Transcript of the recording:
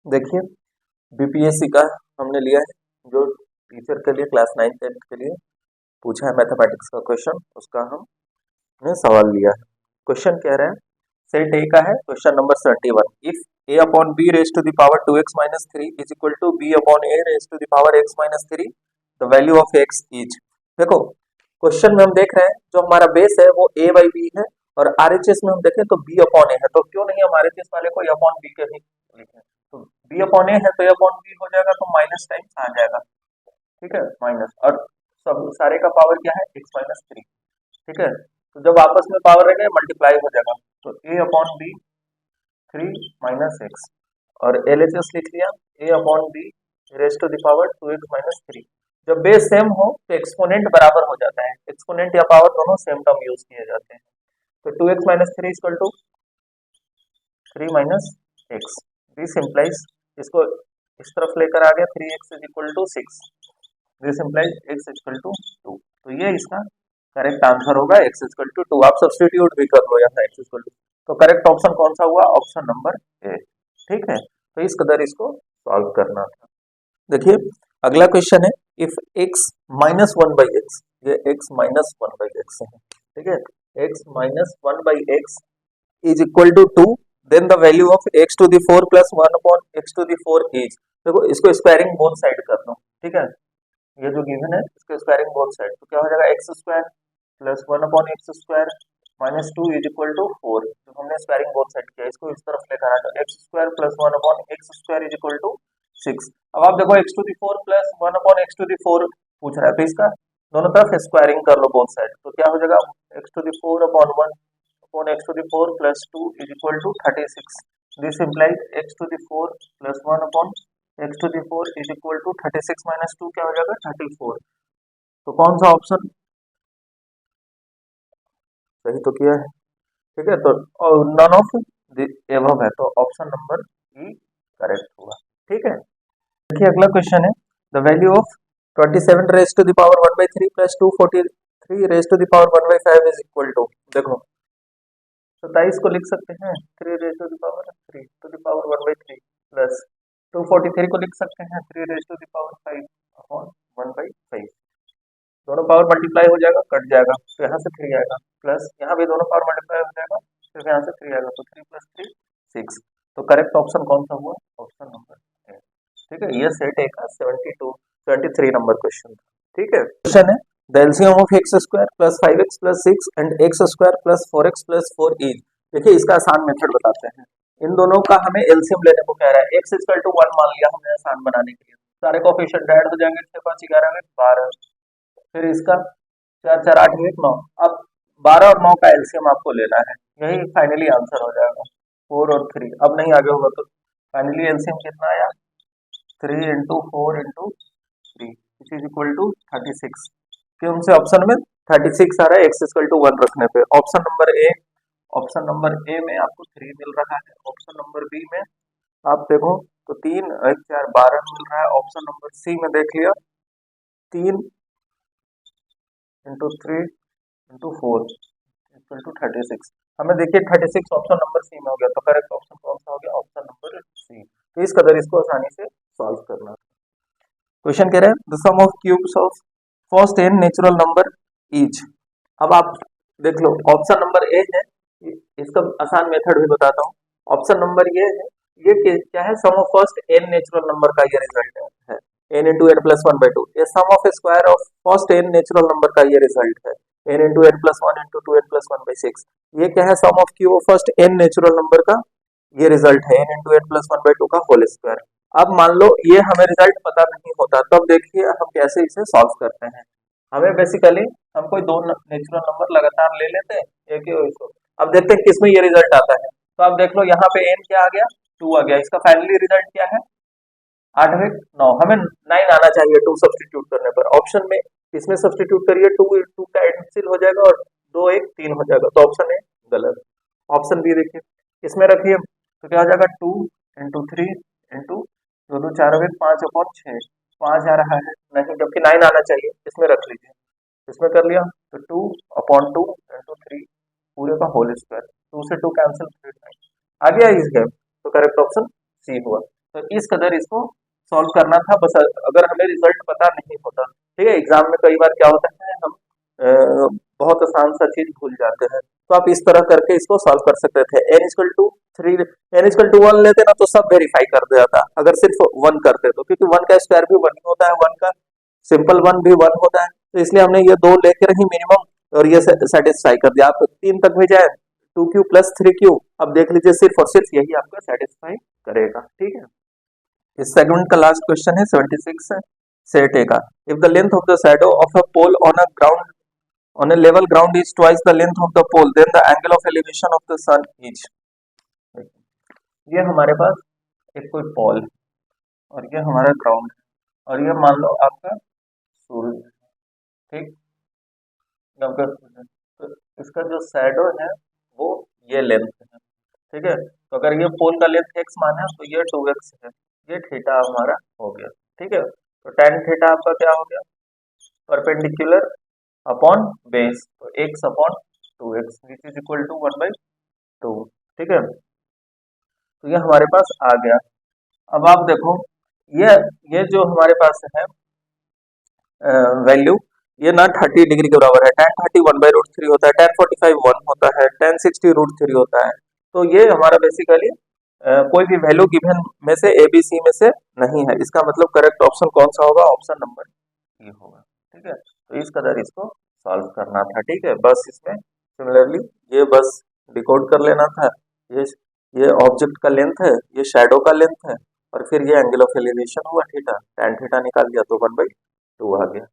देखिए बीपीएससी का हमने लिया है, जो टीचर के लिए क्लास 9-10 के लिए पूछा है मैथमेटिक्स का क्वेश्चन, उसका हमने सवाल लिया है। क्वेश्चन कह रहे हैं सेट ए का है, question number 71। If a upon b raise to the power 2x minus 3 is equal to b upon a raise to the power x minus 3, the value of x is. देखो question में हम देख रहे हैं जो हमारा बेस है वो a बाई बी है, और आरएचएस में हम देखें तो b अपॉन a है, तो क्यों नहीं हम आरएचएस वाले को a अपॉन b के ही लिखें। तो b अपॉन a है तो a अपॉन b हो जाएगा, तो माइनस टाइम्स आ जाएगा, ठीक है, माइनस, और सब सारे का पावर क्या है x माइनस 3, ठीक है। तो जब आपस में पावर रहेंगे मल्टीप्लाई हो जाएगा, तो a upon B 3 minus x, और एलएचएस लिख लिया a upon B raise to the power 2x minus 3। जब बेस सेम हो तो एक्सपोनेंट बराबर हो जाता है, एक्सपोनेंट या पावर दोनों सेम टर्म यूज किए जाते हैं। तो 2x minus 3 equal to 3 minus x, this implies, इसको इस तरफ लेकर आ गया 3x is equal to 6, this implies x equal to 2। तो ये इसका करेक्ट आंसर होगा, x इक्वल टू 2। आप सब्स्टिट्यूट भी कर लो यहाँ x इक्वल टू, तो करेक्ट ऑप्शन कौन सा हुआ, ऑप्शन नंबर ए, ठीक है। तो इस कदर इसको सॉल्व करना था। देखिए अगला क्वेश्चन है if x minus 1 by x, ये x माइनस 1 बाई एक्स है, ठीक है, x minus 1 by x is equal to 2, then the value of x to the 4 plus 1 upon x to the 4 is. देखो इसको स्क्वायरिंग बोथ साइड कर लो, ठीक है, ये जो गिवन है इसको स्क्वायरिंग बोथ साइड, तो क्या हो जाएगा x square plus 1 upon x square minus 2 is equal to 4। तो हमने स्क्वायरिंग बोथ साइड किया, इसको इस तरफ लेकर आ जाओ, x square plus 1 upon x square is equal to 6। अब आप देखो x to the 4 plus 1 upon x to the 4 पूछ रहा है, तो इसका दोनों तरफ स्क्वायरिंग कर लो बोथ साइड, तो क्या हो जाएगा x to the 4 upon 1 upon x to the 4 plus 2 is equal to 36। This implies x to the 4 plus 1 upon x to the 4 is equal to 36 minus 2 क्या हो जाएगा 34। तो कौन सा ऑप्शन सही तो किया है, ठीक है, तो नन ऑफ द एबव है, तो ऑप्शन नंबर ई करेक्ट होगा, ठीक है। देखिए अगला क्वेश्चन है the value of 27 raise to the power 1 by 3 plus 243 raise to the power 1 by 5 is equal to. देखो 27 को लिख सकते हैं 3 raise to the power 3 to the power 1 by 3 plus 243 को लिख सकते हैं 3 raise to the power 5 upon 1 by 5, दोनों पावर मल्टीप्लाई हो जाएगा, कट जाएगा, तो यहाँ से 3 आएगा, प्लस यहाँ भी दोनों पावर मल्टीप्लाई हो जाएगा, फिर यहाँ से 3 आएगा, तो 3 प्लस 3 6। तो करेक्ट ऑप्शन कौन सा हुआ, ऑप्शन नंबर ए, ठीक है। ये सेट ए का 73 नंबर क्वेश्चन था, ठीक है। क्वेश्चन है the LCM of x square plus 5x plus 6 and x square plus 4x plus 4 is. देखिए इसका आसान मेथड बताते हैं, इन दोनों का हमें एलसीएम लेने को कह रहा है। एक्स इक्वल टू 1 मान लिया हमने आसान बनाने के लिए, सारे कोएफिशिएंट ऐड हो जाएंगे, 6 5 11 में 12, फिर इसका 4 4 8 1 9, अब 12 और 9 का एलसीएम आपको लेना है, यही फाइनली आंसर हो जाएगा। 4 और 3 अब नहीं आगे होगा, तो फाइनली एलसीएम कितना आया 3 into 4 into 3 which is equal to 36, क्यों से ऑप्शन में 36 आ रहा है, एक्स इक्वल टू 1 रखने पे। Option number A, option number A में आपको 3 मिल रहा है, ऑप्शन नंबर बी में आप देखो तो 3 1 4 12 मिल रहा है, ऑप्शन नंबर सी में देख लिया 3 इंटू 3 इंटू 4 इक्वल टू 36। हमें देखिए 36 ऑप्शन नंबर सी में हो गया, तो करेक्ट ऑप्शन कौन सा हो गया, ऑप्शन नंबर सी। तो इस कदर इसको आसानी से सॉल्व करना। क्वेश्चन कह रहे हैं the sum of cubes of first n natural number इज। अब आप देख लो ऑप्शन नंबर ए है, इसका आसान मेथड भी बताता हूँ। ऑप्शन नंबर ये है, ये क्या है, sum of first n natural number का ये रिजल्ट है n into n plus 1 by 2। ये sum of square of first n natural number का ये रिजल्ट है n into n plus 1 into 2n plus 1 by 6। ये क्या है, sum of cube of first n natural number का ये रिजल्ट है n into n plus 1 by 2 का होल स्क्वायर। अब मान लो ये हमें रिजल्ट पता नहीं होता, तब देखिए हम कैसे इसे सॉल्व करते हैं। हमें बेसिकली हम कोई दो नेचुरल नंबर लगातार ले लेते हैं, एक ही इसको, अब देखते हैं किसमें ये रिजल्ट आता है। तो आप देख लो यहाँ पे n क्या आ गया 2 आ गया, इसका फाइनली रिजल्ट क्या है 8 में 9, हमें 9 आना चाहिए 2 सब्सटीट्यूट करने पर। ऑप्शन में इसमें सब्सटीट्यूट करिए 2 2 कैंसिल हो जाएगा और 2 1 3 हो जाएगा, तो ऑप्शन ए गलत। ऑप्शन बी देखिए, इसमें रखिए तो क्या हो जाएगा 2 इंटू 3 इंटू 2 2 4 5 अपॉन 6, 5 आ रहा है नहीं, जबकि 9 आना चाहिए, इसमें रख लीजिए, इसमें कर लिया तो 2 अपॉन 2 इंटू 3 पूरे का होल स्क्वायर, 2 से 2 कैंसिल 3 आ गया इस गैप, तो करेक्ट ऑप्शन सी हुआ। तो इस कदर इसको सॉल्व करना था बस। अगर हमें रिजल्ट पता नहीं होता, ठीक है, एग्जाम में कई बार क्या होता है हम बहुत आसान सा चीज भूल जाते हैं, तो आप इस तरह करके इसको सॉल्व कर सकते थे। n=3 n=1 लेते ना तो सब वेरीफाई कर देता, अगर सिर्फ 1 करते तो, क्योंकि 1 का स्क्वायर भी 1 ही होता है, 1 का सिंपल 1 भी 1 होता है, तो इसलिए हमने ये दो लेकर ही मिनिमम और ये सेटिस्फाई कर दिया। आप 3 तक भी जाए 2q + 3q, अब देख लीजिए सिर्फ और सिर्फ यही आपका सेटिस्फाई करेगा, ठीक है। इस सेगमेंट का लास्ट क्वेश्चन है 76 है, सेट ए का। If the length of the shadow of a pole on a level ground is twice the length of the pole, then the angle of elevation of the sun is। ये हमारे पास एक कोई पोल और ये हमारा ground और ये मान लो आपका सूर्य, ठीक, तो इसका जो शैडो है वो ये लेंथ है, ठीक है। तो अगर ये पोल का लेंथ x माना है तो ये 2x है, ये थीटा हमारा हो गया, ठीक है। तो tan थीटा आपका क्या हो गया, परपेंडिकुलर अपॉन बेस, तो x/2x which is equal to 1/2, ठीक है। तो ये हमारे पास आ गया। अब आप देखो ये जो हमारे पास है वैल्यू, ये ना 30 डिग्री के बराबर है, tan 30 1/√3 होता है, tan 45 1 होता है, tan 60 √3 होता है। तो ये हमारा बेसिकली कोई भी वैल्यू गिवन में से ए बी सी में से नहीं है, इसका मतलब करेक्ट ऑप्शन कौन सा होगा, ऑप्शन नंबर ए होगा, ठीक है। तो इस कदर इसको सॉल्व करना था, ठीक है। बस इसमें सिमिलरली ये बस डिकोड कर लेना था, ये ऑब्जेक्ट का लेंथ है, ये शैडो का लेंथ है, और फिर ये एंगल ऑफ एलिवेशन हुआ थीटा, tan थीटा निकाल दिया तो 1/2 आ गया।